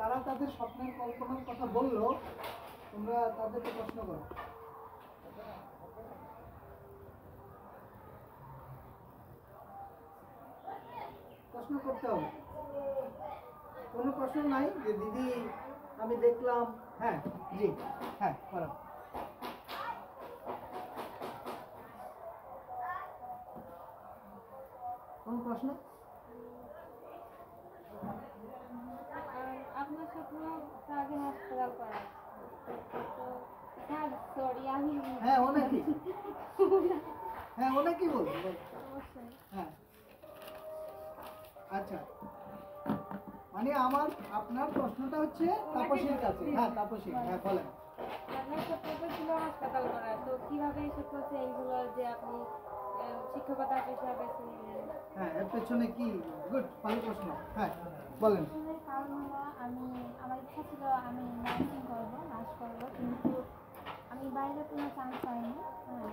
তারা তাদের স্বপ্নের কল্পনার কথা বললো, তোমরা তাদেরকে প্রশ্ন করো। প্রশ্ন করতে হবে। কোনো প্রশ্ন নাই যে দিদি আমি দেখলাম? হ্যাঁ জি, হ্যাঁ করো। কোন প্রশ্ন? আপনার স্বপ্ন আগে হাসপাতাল করা। স্যার সরি আমি হ্যাঁ অনেকই, হ্যাঁ অনেকই বলবো। অবশ্যই। হ্যাঁ আচ্ছা, মানে আমার আপনার প্রশ্নটা হচ্ছে তাপসীর কাছে। হ্যাঁ তাপসী, হ্যাঁ বলেন। আপনার স্বপ্ন ছিল হাসপাতাল করা, তো কিভাবে এসব করছে এইগুলো যে আপনি শিক্ষকতা পেশা বেছে নিলেন? হ্যাঁ এর পেছনে কি? গুড, ভালো প্রশ্ন। হ্যাঁ বলেন। কারণ হলো আমার ইচ্ছা ছিল আমি নার্সিং করবো, নার্স করবো, কিন্তু আমি বাইরে কোনো চান্স পাইনি।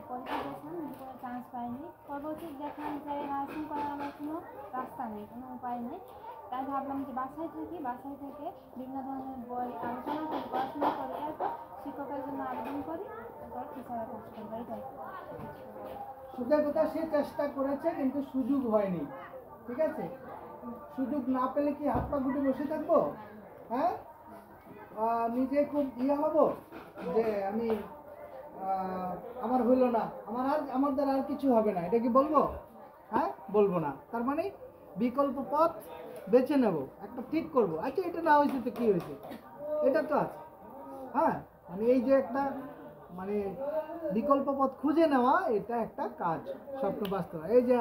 পরীক্ষা দিয়েছিলাম কিন্তু কোনো চান্স পাইনি। পরবর্তীতে দেখলাম যে নার্সিং করার আমার কোনো রাস্তা নেই, কোনো উপায় নেই। তাই ভাবলাম যে বাসায় থেকে বিভিন্ন ধরনের বই আলোচনা করি, পড়াশোনা করি, এরপর শিক্ষকের জন্য আবেদন করি, এরপর টিচারের কাজ করবো। এটাই সোজা কথা, সে চেষ্টা করেছে কিন্তু সুযোগ হয়নি। ঠিক আছে, সুযোগ না পেলে কি হাত পা গুটে বসে থাকবো? হ্যাঁ, নিজে খুব হব যে আমি আমার হইলো না, আমার দ্বারা আর কিছু হবে না, এটা কি বলবো? হ্যাঁ বলবো না। তার মানে বিকল্প পথ বেছে নেব, একটা ঠিক করব। আচ্ছা এটা না হয়েছে তো কি হয়েছে, এটা তো আছে। হ্যাঁ মানে এই যে একটা মানে বিকল্প পথ খুঁজে নেওয়া, এটা একটা কাজ স্বপ্ন বাস্তব। এই যে